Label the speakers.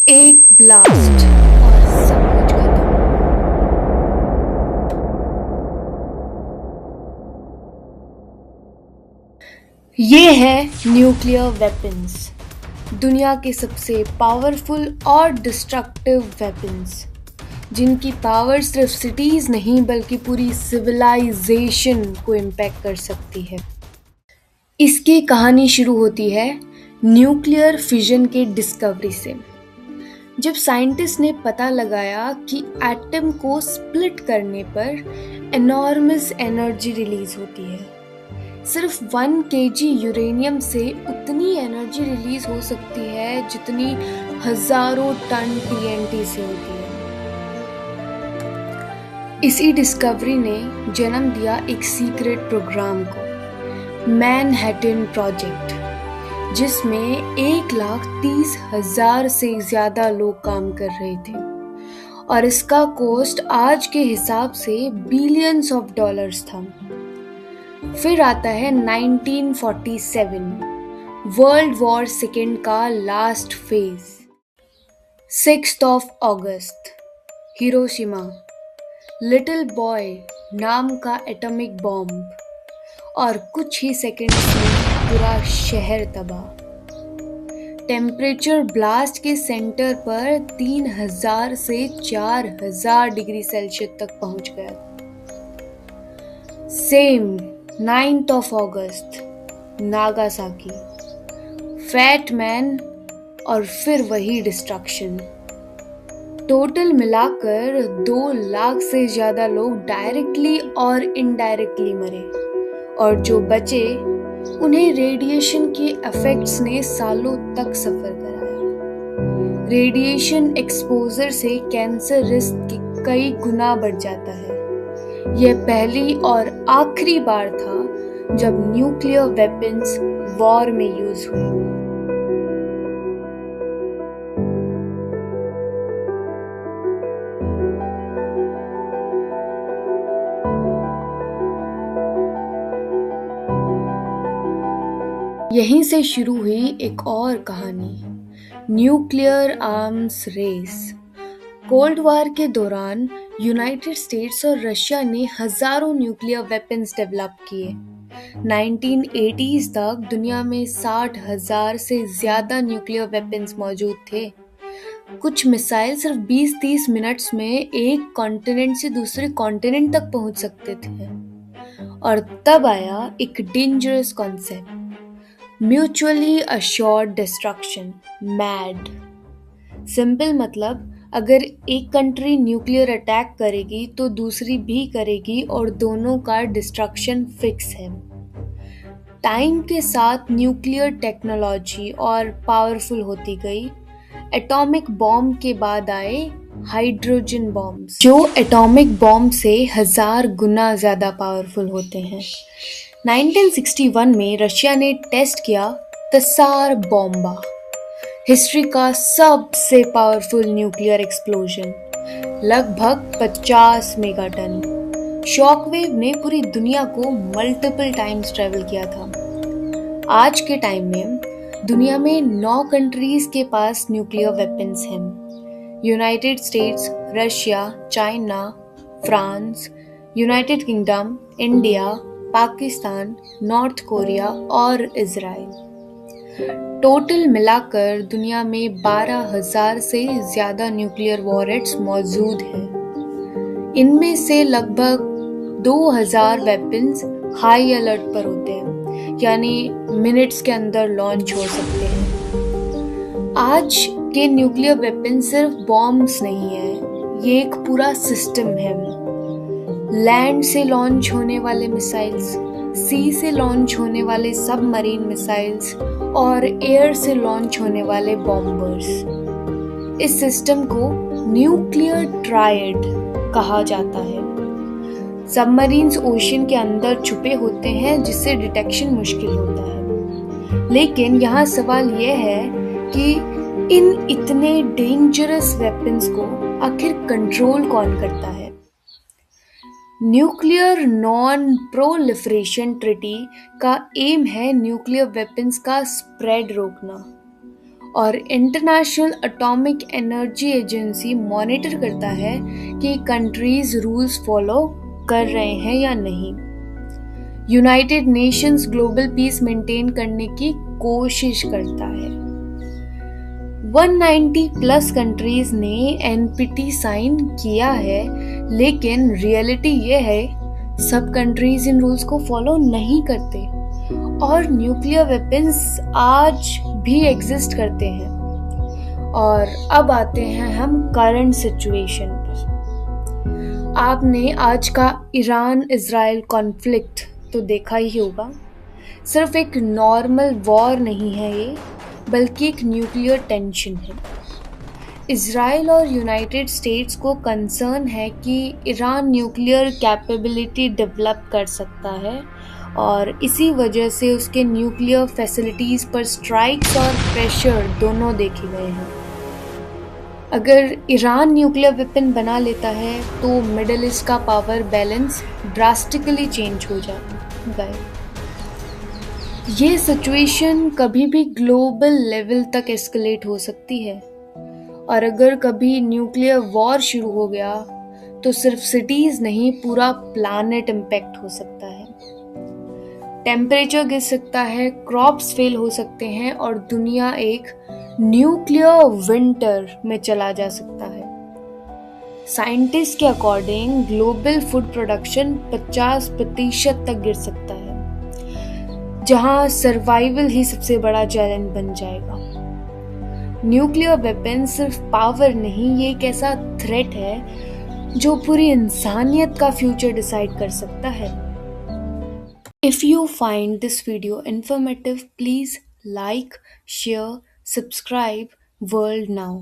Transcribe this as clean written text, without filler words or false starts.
Speaker 1: एक ब्लास्ट और सब कुछ खत्म। ये है न्यूक्लियर वेपन्स, दुनिया के सबसे पावरफुल और डिस्ट्रक्टिव वेपन्स, जिनकी पावर सिर्फ सिटीज नहीं बल्कि पूरी सिविलाइजेशन को इम्पैक्ट कर सकती है। इसकी कहानी शुरू होती है न्यूक्लियर फिजन के डिस्कवरी से। जब साइंटिस्ट ने पता लगाया कि एटम को स्प्लिट करने पर एनॉर्मस एनर्जी रिलीज होती है। सिर्फ 1 kg यूरेनियम से उतनी एनर्जी रिलीज हो सकती है जितनी हजारों टन टीएनटी से होती है। इसी डिस्कवरी ने जन्म दिया एक सीक्रेट प्रोग्राम को, मैनहट्टन प्रोजेक्ट, जिसमें 1,30,000 से ज्यादा लोग काम कर रहे थे और इसका कॉस्ट आज के हिसाब से बिलियंस ऑफ डॉलर्स था। फिर आता है 1947, वर्ल्ड वॉर सेकेंड का लास्ट फेज। 6 अगस्त, हिरोशिमा, लिटिल बॉय नाम का एटॉमिक बॉम्ब और कुछ ही सेकंड्स में पूरा शहर तबाह। टेम्परेचर ब्लास्ट के सेंटर पर 3,000 से 4,000 डिग्री सेल्सियस तक पहुंच गया। सेम 9 अगस्त, नागासाकी, फैट मैन और फिर वही डिस्ट्रक्शन। टोटल मिलाकर 2 लाख से ज्यादा लोग डायरेक्टली और इनडायरेक्टली मरे और जो बचे उन्हें रेडिएशन के इफेक्ट्स ने सालों तक सफर कराया। रेडिएशन एक्सपोजर से कैंसर रिस्क कई गुना बढ़ जाता है। यह पहली और आखिरी बार था जब न्यूक्लियर वेपन्स वॉर में यूज हुए। यहीं से शुरू हुई एक और कहानी, nuclear arms race. Cold war के दौरान यूनाइटेड स्टेट्स और रशिया ने हजारों न्यूक्लियर वेपन्स डेवलप किए। 1980s तक दुनिया में 60,000 से ज्यादा न्यूक्लियर वेपन्स मौजूद थे। कुछ मिसाइल सिर्फ 20-30 मिनट्स में एक कॉन्टिनेंट से दूसरे कॉन्टिनेंट तक पहुंच सकते थे। और तब आया एक dangerous concept, mutually assured destruction, mad. Simple मतलब, अगर एक कंट्री न्यूक्लियर अटैक करेगी तो दूसरी भी करेगी और दोनों का डिस्ट्रक्शन फिक्स है। टाइम के साथ न्यूक्लियर टेक्नोलॉजी और पावरफुल होती गई। एटॉमिक बॉम्ब के बाद आए हाइड्रोजन बॉम्ब्स, जो एटॉमिक बॉम्ब से 1000 गुना ज्यादा पावरफुल होते हैं। 1961 में रशिया ने टेस्ट किया तसार बॉम्बा, हिस्ट्री का सबसे पावरफुल न्यूक्लियर एक्सप्लोजन, लगभग 50 मेगाटन। शॉकवेव ने पूरी दुनिया को मल्टीपल टाइम्स ट्रेवल किया था। आज के टाइम में दुनिया में 9 कंट्रीज के पास न्यूक्लियर वेपन्स हैं। United states, Russia, China, France, United kingdom, India, Pakistan, north Korea और इजराइल। टोटल मिलाकर दुनिया में 12,000 से ज्यादा न्यूक्लियर वॉरहेड्स मौजूद हैं। इनमें से लगभग 2,000 वेपन्स हाई अलर्ट पर होते हैं, यानी मिनट्स के अंदर लॉन्च हो सकते हैं। आज के न्यूक्लियर वेपन सिर्फ बॉम्ब्स नहीं है, ये एक पूरा सिस्टम है। लैंड से लॉन्च होने वाले मिसाइल्स, सी से लॉन्च होने वाले सबमरीन मिसाइल्स और एयर से लॉन्च होने वाले बॉम्बर्स। इस सिस्टम को न्यूक्लियर ट्रायड कहा जाता है। सबमरीन्स ओशन के अंदर छुपे होते हैं जिससे डिटेक्शन मुश्किल होता है। लेकिन यहाँ सवाल यह है कि इन इतने डेंजरस वेपन्स को आखिर कंट्रोल कौन करता है? न्यूक्लियर नॉन प्रोलिफरेशन ट्रीटी का एम है न्यूक्लियर वेपन्स का स्प्रेड रोकना और international atomic energy agency monitor करता है कि कंट्रीज रूल्स फॉलो कर रहे हैं या नहीं। United Nations global peace maintain करने की कोशिश करता है। 190 प्लस कंट्रीज ने एनपीटी साइन किया है, लेकिन रियलिटी ये है सब कंट्रीज इन रूल्स को फॉलो नहीं करते और न्यूक्लियर वेपन्स आज भी एग्जिस्ट करते हैं। और अब आते हैं हम करंट सिचुएशन पर। आपने आज का ईरान इजराइल कॉन्फ्लिक्ट तो देखा ही होगा। सिर्फ एक नॉर्मल वॉर नहीं है ये, बल्कि एक न्यूक्लियर टेंशन है। इजराइल और यूनाइटेड स्टेट्स को कंसर्न है कि ईरान न्यूक्लियर कैपेबिलिटी डेवलप कर सकता है और इसी वजह से उसके न्यूक्लियर फैसिलिटीज़ पर स्ट्राइक्स और प्रेशर दोनों देखे गए हैं। अगर ईरान न्यूक्लियर वेपन बना लेता है तो मिडिल ईस्ट का पावर बैलेंस ड्रास्टिकली चेंज हो जाएगा। ये सिचुएशन कभी भी ग्लोबल लेवल तक एस्केलेट हो सकती है और अगर कभी न्यूक्लियर वॉर शुरू हो गया तो सिर्फ सिटीज नहीं, पूरा प्लैनेट इम्पैक्ट हो सकता है। टेम्परेचर गिर सकता है, क्रॉप्स फेल हो सकते हैं और दुनिया एक न्यूक्लियर विंटर में चला जा सकता है। साइंटिस्ट के अकॉर्डिंग ग्लोबल फूड प्रोडक्शन 50% तक गिर सकता है, जहां सर्वाइवल ही सबसे बड़ा चैलेंज बन जाएगा। न्यूक्लियर वेपन सिर्फ पावर नहीं, ये एक ऐसा थ्रेट है जो पूरी इंसानियत का फ्यूचर डिसाइड कर सकता है। If you find this video informative, please like, share, subscribe world now.